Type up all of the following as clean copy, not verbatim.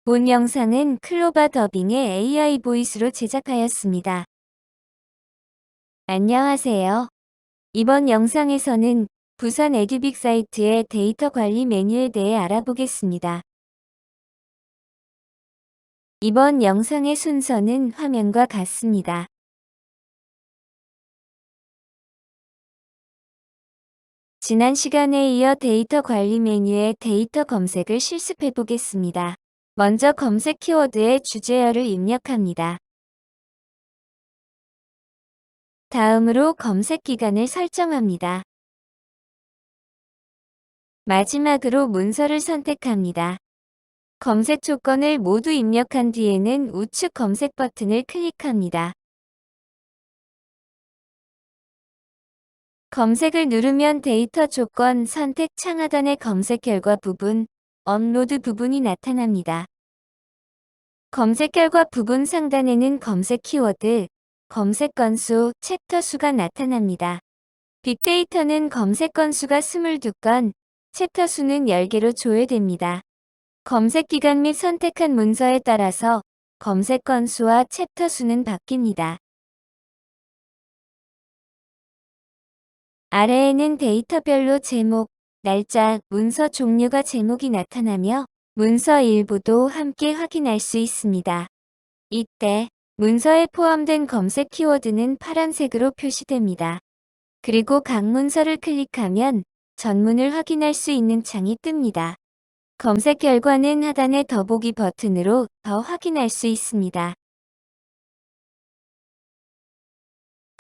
본 영상은 클로바 더빙의 AI 보이스로 제작하였습니다. 안녕하세요. 이번 영상에서는 부산 에듀빅 사이트의 데이터 관리 메뉴에 대해 알아보겠습니다. 이번 영상의 순서는 화면과 같습니다. 지난 시간에 이어 데이터 관리 메뉴의 데이터 검색을 실습해 보겠습니다. 먼저 검색 키워드의 주제어를 입력합니다. 다음으로 검색 기간을 설정합니다. 마지막으로 문서를 선택합니다. 검색 조건을 모두 입력한 뒤에는 우측 검색 버튼을 클릭합니다. 검색을 누르면 데이터 조건 선택 창 하단의 검색 결과 부분, 업로드 부분이 나타납니다. 검색 결과 부분 상단에는 검색 키워드, 검색 건수, 챕터 수가 나타납니다. 빅데이터는 검색 건수가 22건, 챕터 수는 10개로 조회됩니다. 검색 기간 및 선택한 문서에 따라서 검색 건수와 챕터 수는 바뀝니다. 아래에는 데이터별로 제목, 날짜, 문서 종류가 제목이 나타나며 문서 일부도 함께 확인할 수 있습니다. 이때 문서에 포함된 검색 키워드는 파란색으로 표시됩니다. 그리고 각 문서를 클릭하면 전문을 확인할 수 있는 창이 뜹니다. 검색 결과는 하단의 더보기 버튼으로 더 확인할 수 있습니다.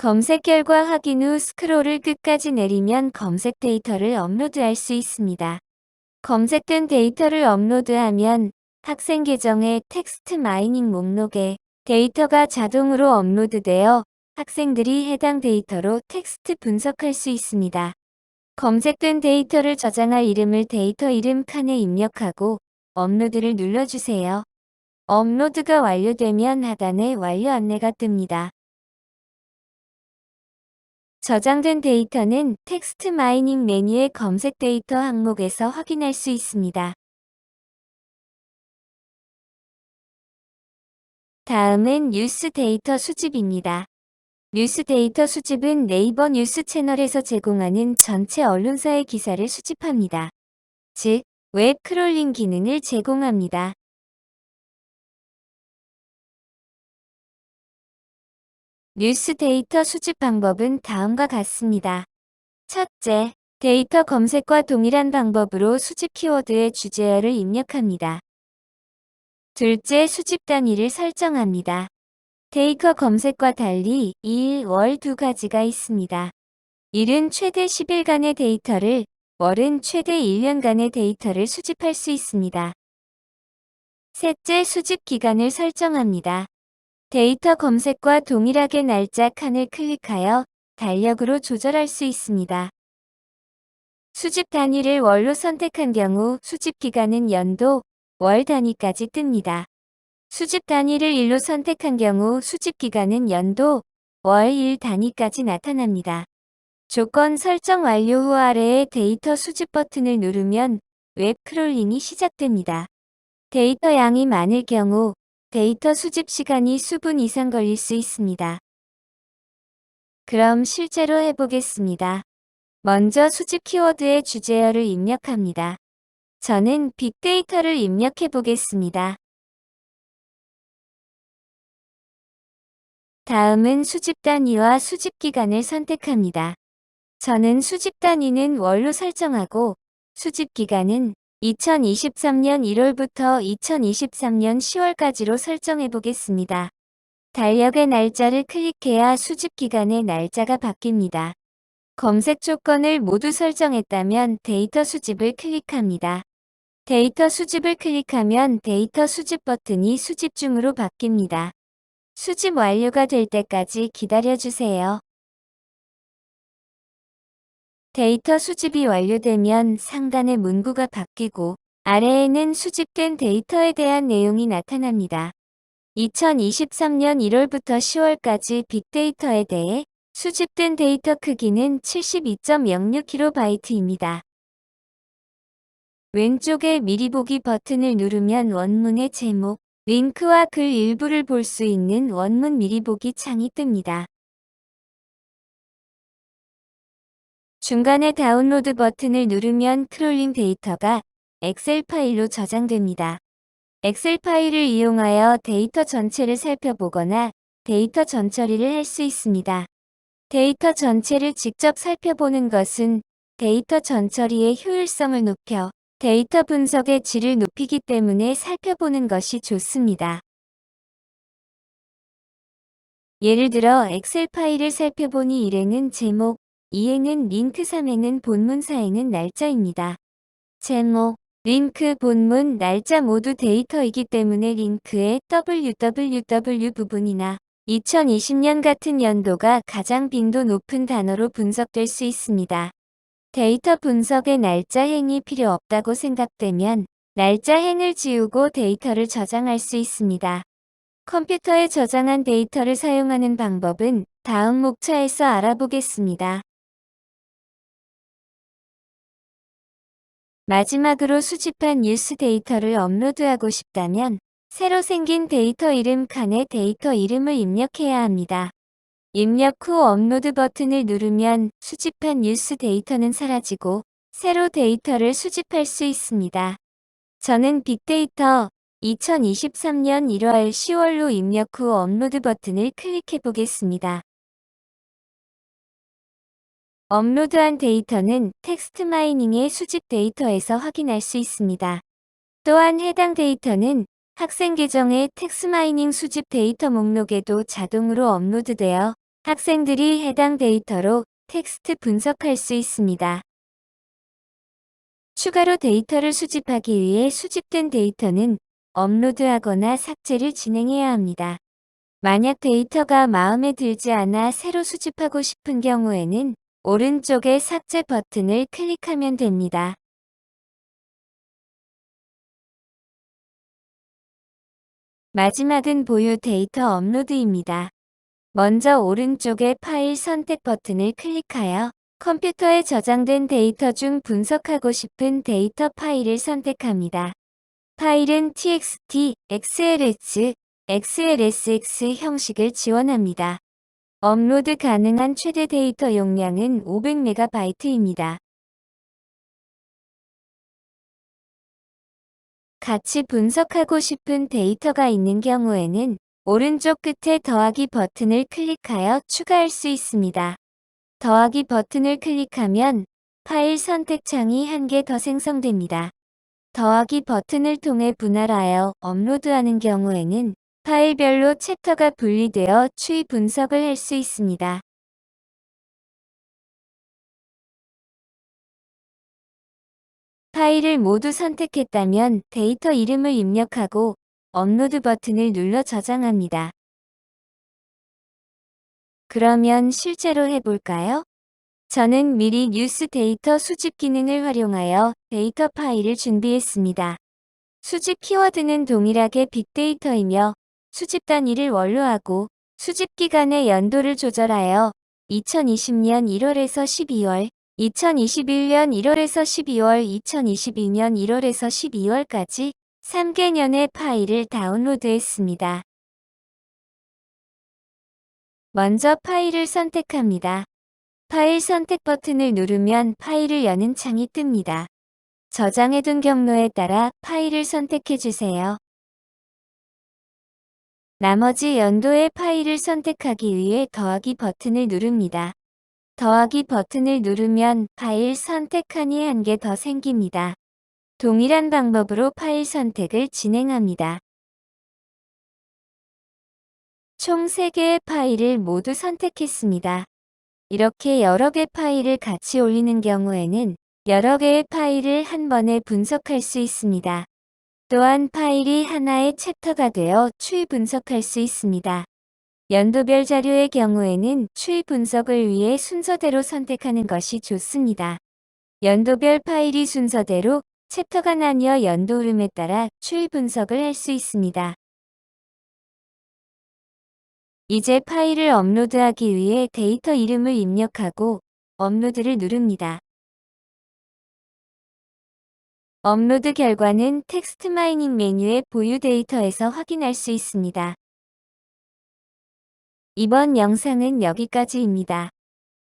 검색 결과 확인 후 스크롤을 끝까지 내리면 검색 데이터를 업로드할 수 있습니다. 검색된 데이터를 업로드하면 학생 계정의 텍스트 마이닝 목록에 데이터가 자동으로 업로드되어 학생들이 해당 데이터로 텍스트 분석할 수 있습니다. 검색된 데이터를 저장할 이름을 데이터 이름 칸에 입력하고 업로드를 눌러주세요. 업로드가 완료되면 하단에 완료 안내가 뜹니다. 저장된 데이터는 텍스트 마이닝 메뉴의 검색 데이터 항목에서 확인할 수 있습니다. 다음은 뉴스 데이터 수집입니다. 뉴스 데이터 수집은 네이버 뉴스 채널에서 제공하는 전체 언론사의 기사를 수집합니다. 즉, 웹 크롤링 기능을 제공합니다. 뉴스 데이터 수집 방법은 다음과 같습니다. 첫째, 데이터 검색과 동일한 방법으로 수집 키워드의 주제어를 입력합니다. 둘째, 수집 단위를 설정합니다. 데이터 검색과 달리 일, 월 두 가지가 있습니다. 일은 최대 10일간의 데이터를, 월은 최대 1년간의 데이터를 수집할 수 있습니다. 셋째, 수집 기간을 설정합니다. 데이터 검색과 동일하게 날짜 칸을 클릭하여 달력으로 조절할 수 있습니다. 수집 단위를 월로 선택한 경우 수집 기간은 연도, 월 단위까지 뜹니다. 수집 단위를 일로 선택한 경우 수집 기간은 연도, 월 1 단위까지 나타납니다. 조건 설정 완료 후 아래의 데이터 수집 버튼을 누르면 웹 크롤링이 시작됩니다. 데이터 양이 많을 경우 데이터 수집 시간이 수분 이상 걸릴 수 있습니다. 그럼 실제로 해보겠습니다. 먼저 수집 키워드의 주제어를 입력합니다. 저는 빅데이터를 입력해 보겠습니다. 다음은 수집 단위와 수집 기간을 선택합니다. 저는 수집 단위는 월로 설정하고 수집 기간은 2023년 1월부터 2023년 10월까지로 설정해 보겠습니다. 달력의 날짜를 클릭해야 수집 기간의 날짜가 바뀝니다. 검색 조건을 모두 설정했다면 데이터 수집을 클릭합니다. 데이터 수집을 클릭하면 데이터 수집 버튼이 수집 중으로 바뀝니다. 수집 완료가 될 때까지 기다려주세요. 데이터 수집이 완료되면 상단의 문구가 바뀌고 아래에는 수집된 데이터에 대한 내용이 나타납니다. 2023년 1월부터 10월까지 빅데이터에 대해 수집된 데이터 크기는 72.06KB입니다. 왼쪽에 미리 보기 버튼을 누르면 원문의 제목, 링크와 글 일부를 볼 수 있는 원문 미리 보기 창이 뜹니다. 중간에 다운로드 버튼을 누르면 크롤링 데이터가 엑셀 파일로 저장됩니다. 엑셀 파일을 이용하여 데이터 전체를 살펴보거나 데이터 전처리를 할 수 있습니다. 데이터 전체를 직접 살펴보는 것은 데이터 전처리의 효율성을 높여 데이터 분석의 질을 높이기 때문에 살펴보는 것이 좋습니다. 예를 들어 엑셀 파일을 살펴보니 1에는 제목, 2에는 링크, 3에는 본문, 4에는 날짜입니다. 제목, 링크, 본문, 날짜 모두 데이터이기 때문에 링크의 www 부분이나 2020년 같은 연도가 가장 빈도 높은 단어로 분석될 수 있습니다. 데이터 분석에 날짜 행이 필요 없다고 생각되면 날짜 행을 지우고 데이터를 저장할 수 있습니다. 컴퓨터에 저장한 데이터를 사용하는 방법은 다음 목차에서 알아보겠습니다. 마지막으로 수집한 뉴스 데이터를 업로드하고 싶다면 새로 생긴 데이터 이름 칸에 데이터 이름을 입력해야 합니다. 입력 후 업로드 버튼을 누르면 수집한 뉴스 데이터는 사라지고 새로 데이터를 수집할 수 있습니다. 저는 빅데이터 2023년 1월 10월로 입력 후 업로드 버튼을 클릭해 보겠습니다. 업로드한 데이터는 텍스트 마이닝의 수집 데이터에서 확인할 수 있습니다. 또한 해당 데이터는 학생 계정의 텍스트 마이닝 수집 데이터 목록에도 자동으로 업로드되어 학생들이 해당 데이터로 텍스트 분석할 수 있습니다. 추가로 데이터를 수집하기 위해 수집된 데이터는 업로드하거나 삭제를 진행해야 합니다. 만약 데이터가 마음에 들지 않아 새로 수집하고 싶은 경우에는 오른쪽의 삭제 버튼을 클릭하면 됩니다. 마지막은 보유 데이터 업로드입니다. 먼저 오른쪽의 파일 선택 버튼을 클릭하여 컴퓨터에 저장된 데이터 중 분석하고 싶은 데이터 파일을 선택합니다. 파일은 txt, xls, xlsx 형식을 지원합니다. 업로드 가능한 최대 데이터 용량은 500MB입니다. 같이 분석하고 싶은 데이터가 있는 경우에는 오른쪽 끝에 더하기 버튼을 클릭하여 추가할 수 있습니다. 더하기 버튼을 클릭하면 파일 선택 창이 한 개 더 생성됩니다. 더하기 버튼을 통해 분할하여 업로드하는 경우에는 파일별로 챕터가 분리되어 추이 분석을 할 수 있습니다. 파일을 모두 선택했다면 데이터 이름을 입력하고 업로드 버튼을 눌러 저장합니다. 그러면 실제로 해볼까요? 저는 미리 뉴스 데이터 수집 기능을 활용하여 데이터 파일을 준비했습니다. 수집 키워드는 동일하게 빅데이터이며 수집 단위를 원로하고 수집 기간의 연도를 조절하여 2020년 1월에서 12월, 2021년 1월에서 12월, 2022년 1월에서 12월까지 3개년의 파일을 다운로드했습니다. 먼저 파일을 선택합니다. 파일 선택 버튼을 누르면 파일을 여는 창이 뜹니다. 저장해둔 경로에 따라 파일을 선택해주세요. 나머지 연도의 파일을 선택하기 위해 더하기 버튼을 누릅니다. 더하기 버튼을 누르면 파일 선택칸이 한 개 더 생깁니다. 동일한 방법으로 파일 선택을 진행합니다. 총 3개의 파일을 모두 선택했습니다. 이렇게 여러 개 파일을 같이 올리는 경우에는 여러 개의 파일을 한 번에 분석할 수 있습니다. 또한 파일이 하나의 챕터가 되어 추이 분석할 수 있습니다. 연도별 자료의 경우에는 추이 분석을 위해 순서대로 선택하는 것이 좋습니다. 연도별 파일이 순서대로 챕터가 나뉘어 연도 흐름에 따라 추이 분석을 할 수 있습니다. 이제 파일을 업로드하기 위해 데이터 이름을 입력하고 업로드를 누릅니다. 업로드 결과는 텍스트 마이닝 메뉴의 보유 데이터에서 확인할 수 있습니다. 이번 영상은 여기까지입니다.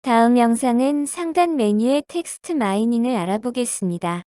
다음 영상은 상단 메뉴의 텍스트 마이닝을 알아보겠습니다.